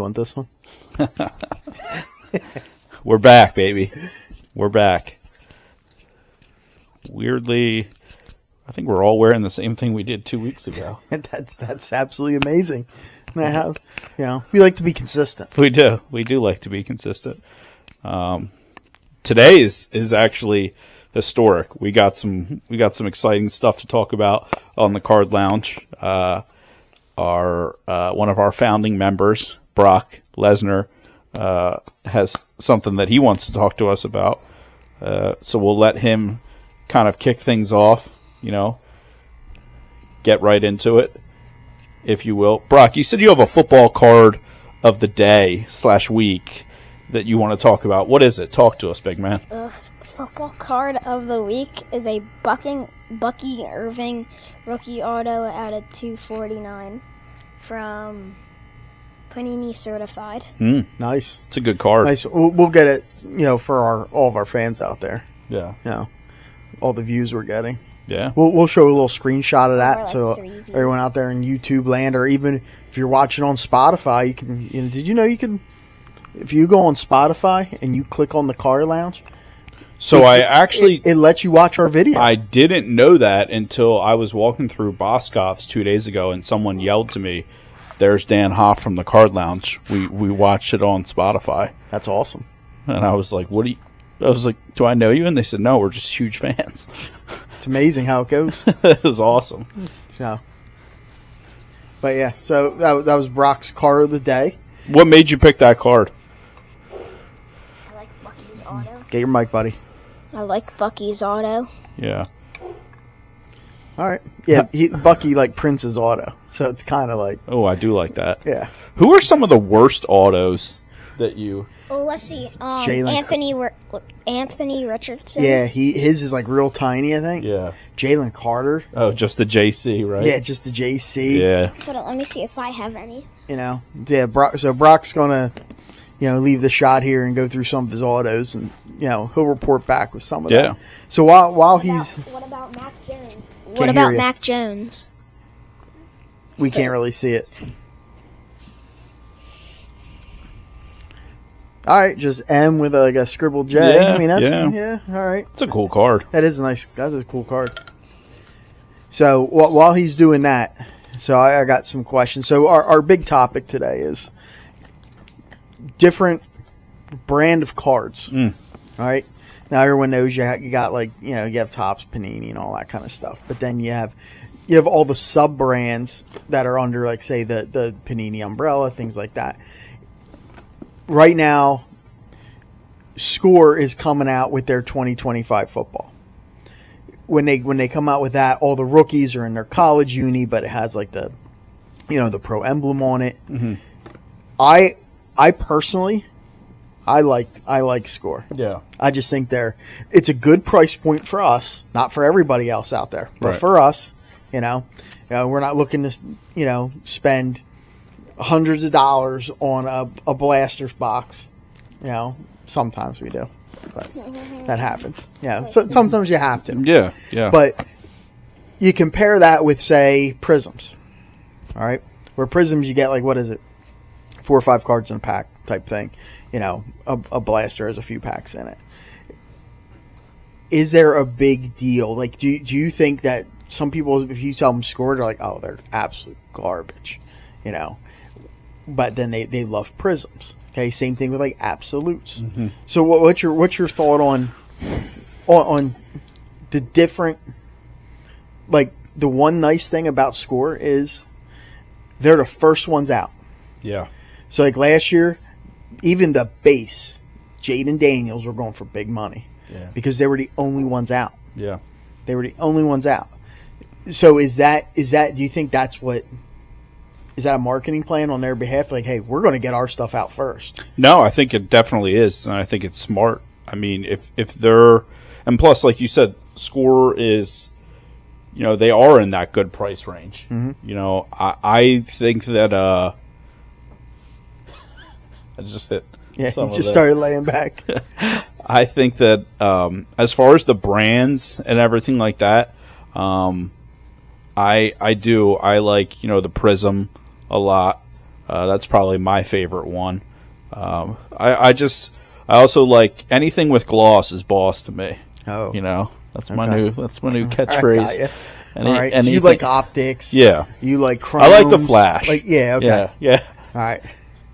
You want this one? We're back, baby. We're back. Weirdly, I think we're all wearing the same thing we did 2 weeks ago. That's absolutely amazing. And I have, we like to be consistent. We do. We do like to be consistent. Today is actually historic. We got some exciting stuff to talk about on the Card Lounge. One of our founding members, Brock Lesnar, has something that he wants to talk to us about. So we'll let him kind of kick things off, get right into it, if you will. Brock, you said you have a football card of the day / week that you want to talk about. What is it? Talk to us, big man. The football card of the week is a Bucky Irving rookie auto out of 249 from Panini Certified. Nice. It's a good card. Nice. We'll get it, for all of our fans out there. Yeah. All the views we're getting. Yeah. We'll show a little screenshot of that, Like so 3 views. everyone out there in YouTube land, or even if you're watching on Spotify, you can. Did you know you can? If you go on Spotify and you click on the Card Lounge, So it lets you watch our video. I didn't know that until I was walking through Boscov's 2 days ago, and someone yelled to me, "There's Dan Hoff from the Card Lounge. We watched it on Spotify." That's awesome. And I was like, I was like, "Do I know you?" And they said, "No, we're just huge fans." It's amazing how it goes. It was awesome. So that was Brock's card of the day. What made you pick that card? I like Bucky's auto. Get your mic, buddy. I like Bucky's auto. Yeah. All right. Yeah, Bucky like Prince's auto, so it's kind of like Oh, I do like that. yeah. Who are some of the worst autos that you... Oh, let's see. Jalen Anthony Richardson. Yeah, his is like real tiny, I think. Yeah. Jalen Carter. Oh, just the JC, right? Yeah, just the JC. Yeah. Hold on, let me see if I have any. Yeah, so Brock's gonna, leave the shot here and go through some of his autos, and he'll report back with some of Yeah. that. So while he's, What about Mac Jones? Can't What hear about you. Mac Jones? we can't really see it. All right, just M with a scribbled J. Yeah, I mean that's yeah. all right. It's a cool card. That's a cool card. So while he's doing that, so I got some questions. So our big topic today is different brand of cards. All right. Now everyone knows you got you have Topps, Panini, and all that kind of stuff. But then you have all the sub brands that are under say the Panini umbrella, things like that. Right now, Score is coming out with their 2025 football. When they come out with that, all the rookies are in their college uni, but it has the pro emblem on it. Mm-hmm. I personally, I like Score. Yeah. I just think it's a good price point for us, not for everybody else out there, but Right. for us, we're not looking to spend hundreds of dollars on a Blasters box. Sometimes we do, but that happens. So sometimes you have to. Yeah. Yeah. But you compare that with, say, Prisms. All right? Where Prisms you get, what is it? 4 or 5 cards in a pack type thing. A Blaster has a few packs in it. Is there a big deal? Do you think that some people, if you tell them Score, they're like, oh, they're absolute garbage. But then they love Prisms. Okay, same thing with Absolutes. Mm-hmm. So what's your thought on the different, the one nice thing about Score is they're the first ones out. yeah. So last year, even the base, Jaden Daniels were going for big money because they were the only ones out. Yeah. They were the only ones out. So is that do you think that's what is that a marketing plan on their behalf? Hey, we're going to get our stuff out first. No, I think it definitely is, and I think it's smart. I mean, if they're, and plus, like you said, Score is, they are in that good price range. Mm-hmm. I think that I just hit. Yeah, some you of just it. started laying back. I think that as far as the brands and everything like that, I like the Prism a lot. That's probably my favorite one. I also like anything with gloss is boss to me. Oh, You know, that's my Okay. new catchphrase. All Any- right. So you anything- like optics? Yeah. You like chromes? I like the flash. Like Okay. Yeah. All right.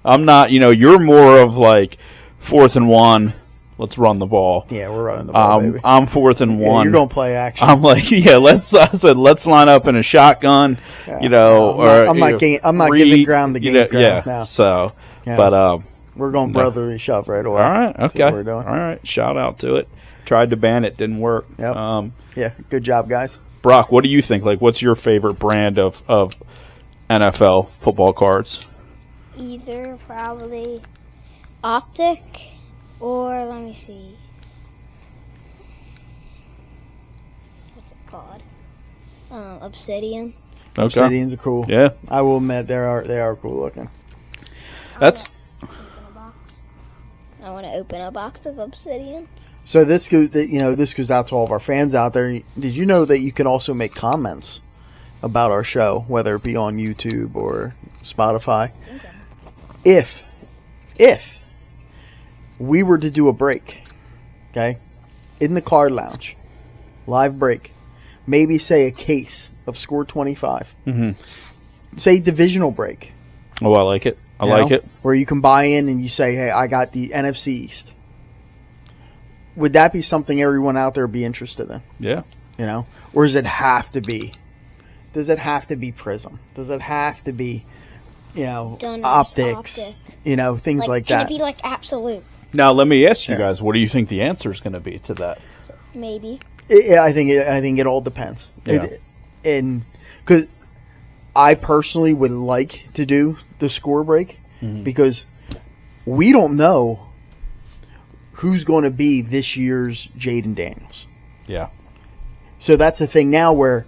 I'm not, you're more of like 4th and 1, let's run the ball. Yeah, we're running the ball, baby. I'm 4th and Yeah, 1. you're gonna play action. I'm like, let's line up in a shotgun, No, I'm not giving ground the game ground. Yeah. No. So, Yeah. but We're going brotherly shove right away. all right, That's okay, what we're doing. all right. Shout out to it. Tried to ban it, didn't work. Yep. Yeah, good job, guys. Brock, what do you think? Like, what's your favorite brand of NFL football cards? Either probably Optic or let me see. What's it called? Obsidian. Okay. Obsidians are cool. Yeah, I will admit they are cool looking. that's Open a box. I want to open a box of Obsidian. So this goes out to all of our fans out there. Did you know that you can also make comments about our show, whether it be on YouTube or Spotify? If we were to do a break, okay, in the card lounge, live break, maybe say a case of Score 25, say divisional break. oh, I like it. I like it. Where you can buy in and you say, hey, I got the NFC East. Would that be something everyone out there would be interested in? Yeah. Or does it have to be? Does it have to be Prism? Does it have to be, Donruss, optics? Optic. Things like can that. it be like absolute? Now let me ask you Yeah. guys, what do you think the answer is going to be to that? Maybe. I think it all depends. Yeah. And because I personally would like to do the score break because we don't know who's going to be this year's Jaden Daniels. Yeah. So that's the thing now where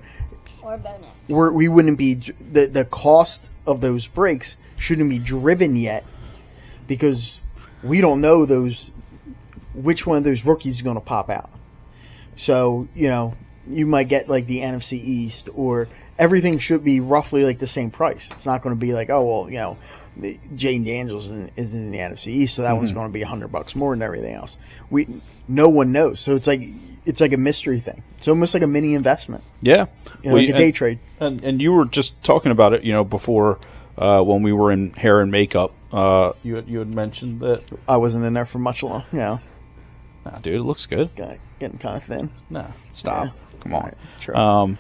Or bonus. we wouldn't be the cost of those breaks shouldn't be driven yet because we don't know which one of those rookies is going to pop out. So you might get like the NFC East, or everything should be roughly like the same price. It's not going to be like, oh well, Jaden Daniels is in the NFC East, so that one's going to be $100 more than everything else. No one knows, so it's like a mystery thing. It's almost like a mini investment, Yeah. like a day trade. And you were just talking about it, before when we were in hair and makeup. You had mentioned that. I wasn't in there for much long. Nah, dude, it looks good. Getting kind of thin. Nah, stop. Yeah. Come on. All right,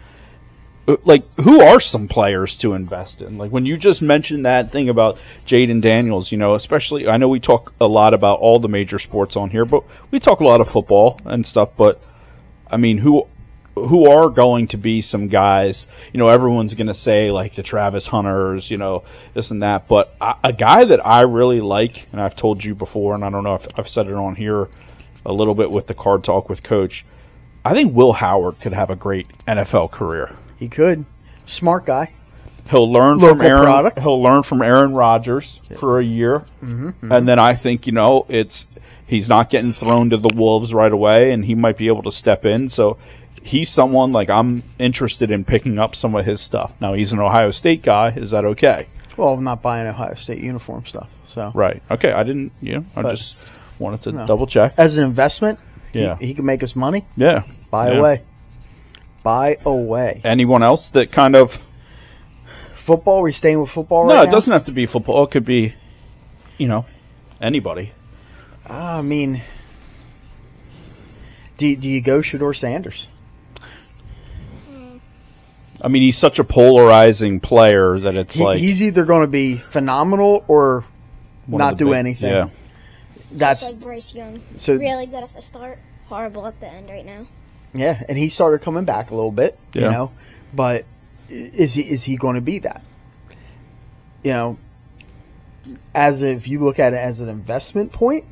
true. Like, who are some players to invest in? Like, when you just mentioned that thing about Jaden Daniels, especially, I know we talk a lot about all the major sports on here, but we talk a lot of football and stuff. But I mean, who are going to be some guys? Everyone's going to say like the Travis Hunters, this and that. But a guy that I really like, and I've told you before, and I don't know if I've said it on here a little bit with the Card Talk with Coach. I think Will Howard could have a great NFL career. He could. Smart guy. He'll learn Local from Aaron. product. He'll learn from Aaron Rodgers for a year, and then I think he's not getting thrown to the wolves right away, and he might be able to step in. So he's someone like I'm interested in picking up some of his stuff. Now he's an Ohio State guy. Is that okay? Well, I'm not buying Ohio State uniform stuff. So Right. Okay. I didn't. I But- just wanted to double check. as an investment, Yeah. he can make us money. Yeah. Buy Yeah. away. Buy away. Anyone else that kind of? Football? We staying with football right No, now? it doesn't have to be football. It could be, anybody. I mean, do you go Shedeur Sanders? I mean, he's such a polarizing player that it's like He's either going to be phenomenal or one of not the do big- anything. Yeah. That's Like Bryce Young. so. Really good at the start. Horrible at the end right now. Yeah, and he started coming back a little bit, Yeah. But is he going to be that? As if you look at it as an investment point,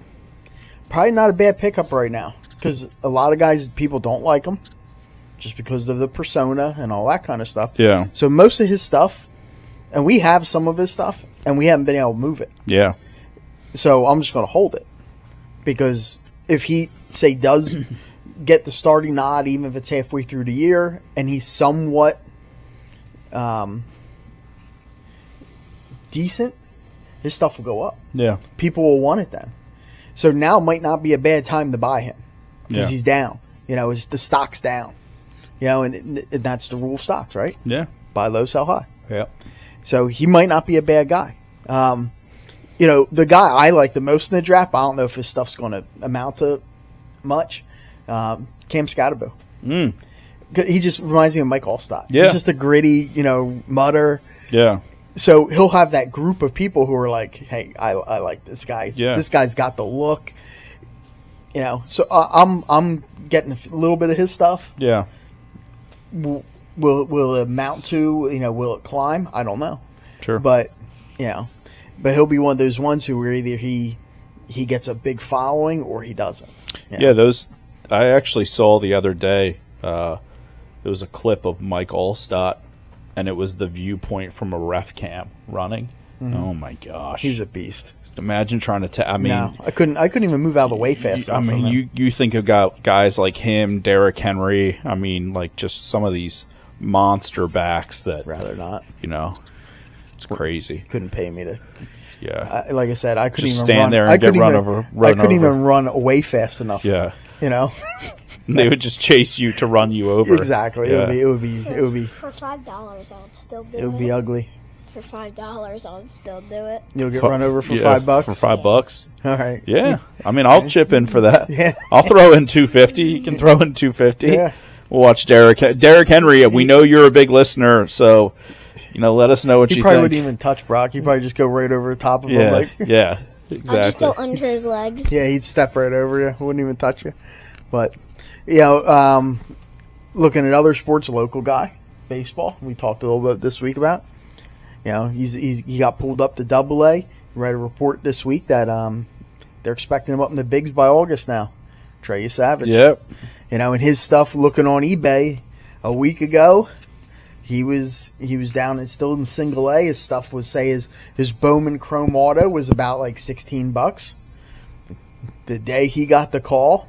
probably not a bad pickup right now because a lot of guys, people don't like him just because of the persona and all that kind of stuff. Yeah. So most of his stuff, and we have some of his stuff, and we haven't been able to move it. Yeah. So I'm just going to hold it because if he say does get the starting nod, even if it's halfway through the year, and he's somewhat decent, his stuff will go up. Yeah. People will want it then. So now might not be a bad time to buy him because he's down. The stock's down. And that's the rule of stocks, right? Yeah. Buy low, sell high. Yeah. So he might not be a bad guy. The guy I like the most in the draft, I don't know if his stuff's going to amount to much. Cam Scatterbo. He just reminds me of Mike Allstott. Yeah. He's just a gritty, mutter. Yeah. So he'll have that group of people who are like, hey, I like this guy. Yeah. This guy's got the look. So I'm getting a little bit of his stuff. Yeah. Will it amount to, will it climb? I don't know. Sure. But he'll be one of those ones who either he gets a big following or he doesn't. Yeah, those I actually saw the other day. It was a clip of Mike Allstott, and it was the viewpoint from a ref cam running. Mm-hmm. Oh my gosh, he's a beast. Imagine trying to. No, I couldn't even move out of the way fast enough. You think about guys like him, Derrick Henry. Just some of these monster backs that rather not. It's crazy. Couldn't pay me to. Yeah, like I said, I couldn't just even stand run. there and get run over. I couldn't even run away fast enough. Yeah, They would just chase you to run you over. Exactly. Yeah. It would be for $5. I would still do it. It would be ugly. For $5, I would still do it. You'll get run over for $5. For $5. All right. Yeah. I'll chip in for that. Yeah. I'll throw in $250. You can throw in $250. Yeah. We'll watch Derrick Henry. We know you're a big listener, so let us know what you think. He probably wouldn't even touch Brock. He'd probably just go right over the top of him. Yeah. I'd Exactly. just go under his legs. Yeah, he'd step right over you. Wouldn't even touch you. But looking at other sports, a local guy, baseball. We talked a little bit this week about. He got pulled up to AA. Read a report this week that they're expecting him up in the bigs by August now. Trey Savage. Yep. And his stuff looking on eBay a week ago, he was down and still in single A. His stuff was his Bowman Chrome Auto was about like $16. The day he got the call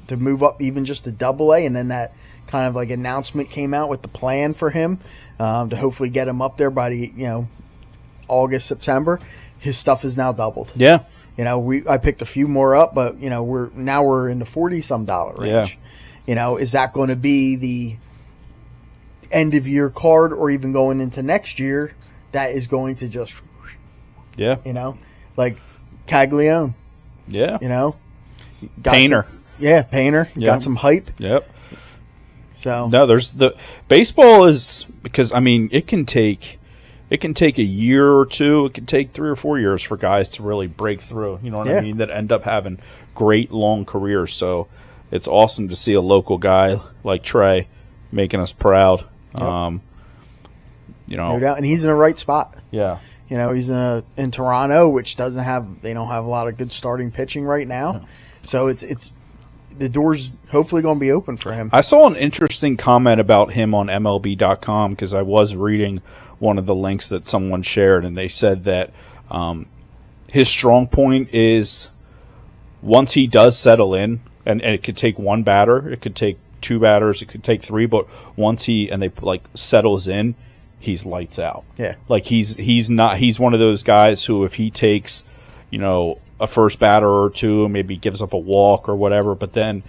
to move up even just to AA, and then that kind of like announcement came out with the plan for him to hopefully get him up there by the August, September. His stuff is now doubled. Yeah. I picked a few more up, but we're in the $40-some range. Yeah. Is that going to be the end of year card, or even going into next year? That is going to just, like Caglione. Yeah. Painter. Painter. Yep. Got some hype. Yep. So no, there's the baseball is because it can take a year or two. It can take 3 or 4 years for guys to really break through. You know what I mean? That end up having great long careers. So it's awesome to see a local guy like Trey making us proud. Yep. No doubt, and he's in the right spot. Yeah. He's in Toronto, which they don't have a lot of good starting pitching right now. Yeah. So it's the door's hopefully going to be open for him. I saw an interesting comment about him on MLB.com because I was reading one of the links that someone shared, and they said that his strong point is once he does settle in, and it could take one batter, it could take 2 batters, it could take 3, but once he settles in, he's lights out. Yeah. He's one of those guys who if he takes, a first batter or 2, maybe gives up a walk or whatever, but then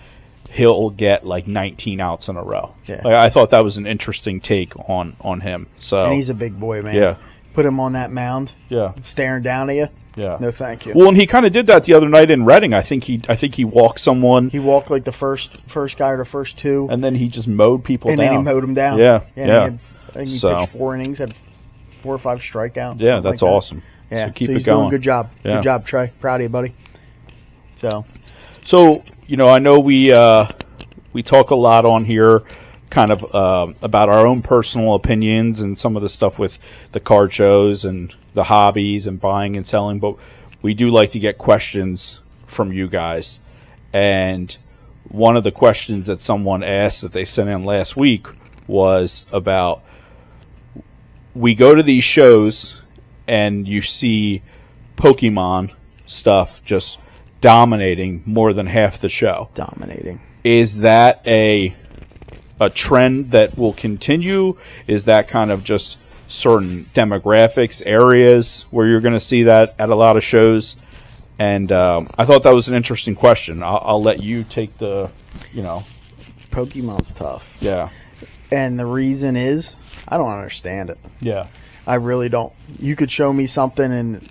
he'll get 19 outs in a row. Yeah. I thought that was an interesting take on him. So and he's a big boy, man. Yeah. Put him on that mound. Yeah. Staring down at you. Yeah. No, thank you. Well, and he kind of did that the other night in Reading. I think he walked someone. He walked the first guy or the first 2, and then he just mowed people down. And then he mowed them down. Yeah. I think he pitched 4 innings, had 4 or 5 strikeouts. Yeah, that's awesome. Yeah, so keep he's it going. Doing a good job. Yeah. Good job, Trey. Proud of you, buddy. So I know we talk a lot on here, kind of about our own personal opinions and some of the stuff with the card shows and the hobbies and buying and selling, but we do like to get questions from you guys. And one of the questions that someone asked that they sent in last week was about, we go to these shows and you see Pokemon stuff just dominating more than half the show. Dominating. Is that a trend that will continue? Is that kind of just certain demographics, areas where you're going to see that at a lot of shows. And I thought that was an interesting question. I'll let you take the, Pokemon's tough. Yeah. And the reason is, I don't understand it. Yeah. I really don't. You could show me something and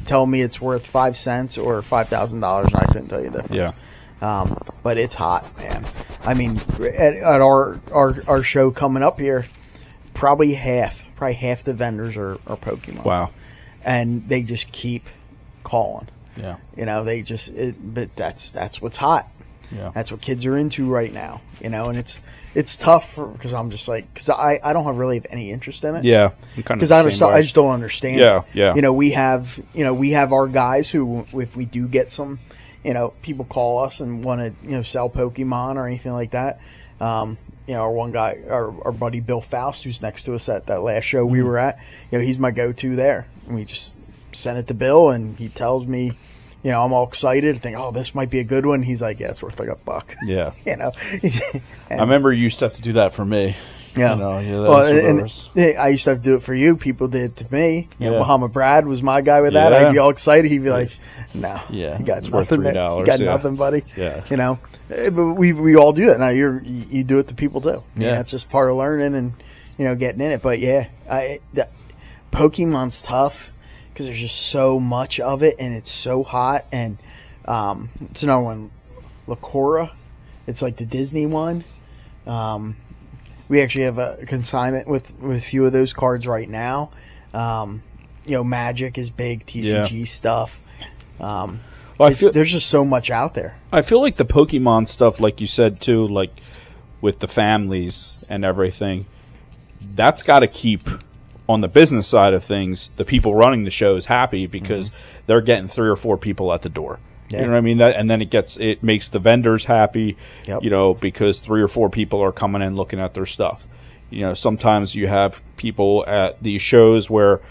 tell me it's worth 5 cents or $5,000, and I couldn't tell you the difference. Yeah. But it's hot, man. I mean, at our show coming up here, probably half the vendors are Pokemon. Wow. And they just keep calling. Yeah. But that's what's hot. Yeah. That's what kids are into right now, and it's tough because I'm just like, because I don't really have any interest in it. Yeah. Because I just don't understand. Yeah. it. Yeah. We have our guys who, if we do get some, people call us and want to sell Pokemon or anything like that. Our one guy, our buddy Bill Faust, who's next to us at that last show we were at, he's my go-to there. And we just send it to Bill, and he tells me, I'm all excited. I think, oh, this might be a good one. He's like, yeah, it's worth like $1. Yeah. And, I remember you used to have to do that for me. Yeah. I used to have to do it for you. People did it to me. Muhammad Brad was my guy with that. Yeah. I'd be all excited. He'd be like, no, yeah, you got it's worth nothing. $3. You got nothing, buddy. Yeah. But we all do that now. You do it to people too. Yeah. That's just part of learning and getting in it. But yeah, Pokemon's tough because there's just so much of it, and it's so hot. And it's another one, Lacora. It's like the Disney one. We actually have a consignment with a few of those cards right now. Magic is big, TCG stuff. There's just so much out there. I feel like the Pokemon stuff, like you said too, like with the families and everything, that's got to keep, on the business side of things, the people running the shows happy because they're getting 3 or 4 people at the door. Yeah. You know what I mean? And then it makes the vendors happy, because 3 or 4 people are coming in looking at their stuff. Sometimes you have people at these shows where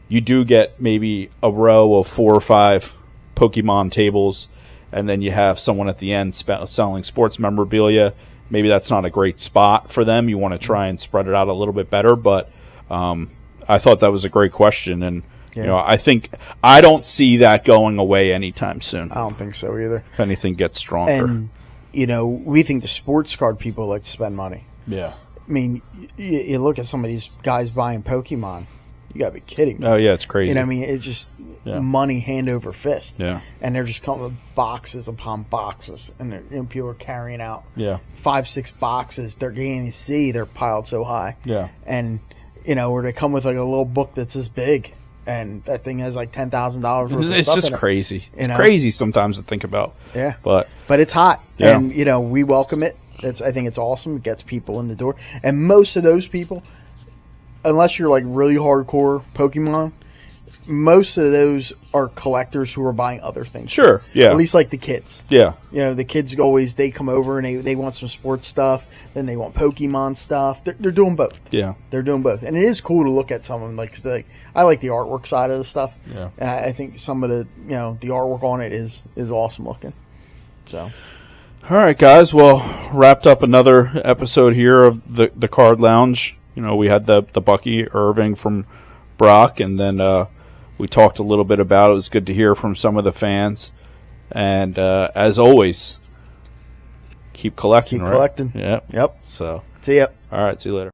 you do get maybe a row of 4 or 5 Pokemon tables, and then you have someone at the end selling sports memorabilia. Maybe that's not a great spot for them. You want to try and spread it out a little bit better, but I thought that was a great question, and I don't see that going away anytime soon. I don't think so either. If anything gets stronger. And, we think the sports card people like to spend money. Yeah. I mean, you look at some of these guys buying Pokemon, you got to be kidding me. Oh, yeah, it's crazy. It's just money hand over fist. Yeah. And they're just coming with boxes upon boxes. And people are carrying out 5-6 boxes. They're getting to see they're piled so high. Yeah. And, where they come with like a little book that's this big. And that thing has like $10,000 worth of It's stuff just in it. crazy. It's crazy sometimes to think about. Yeah. But it's hot. Yeah. And, we welcome it. I think it's awesome. It gets people in the door. And most of those people, unless you're like really hardcore Pokemon, most of those are collectors who are buying other things. Sure. Yeah. At least like the kids. Yeah. The kids they come over and they want some sports stuff. Then they want Pokemon stuff. They're doing both. Yeah. They're doing both. And it is cool to look at some of them. Cause I like the artwork side of the stuff. Yeah. And I think some of the, the artwork on it is awesome looking. So. All right, guys. Well, wrapped up another episode here of the Card Lounge. We had the Bucky Irving from Brock, and then we talked a little bit about it. It was good to hear from some of the fans. And as always, keep collecting. Keep collecting. Yep. Yep. So, see ya. All right. See you later.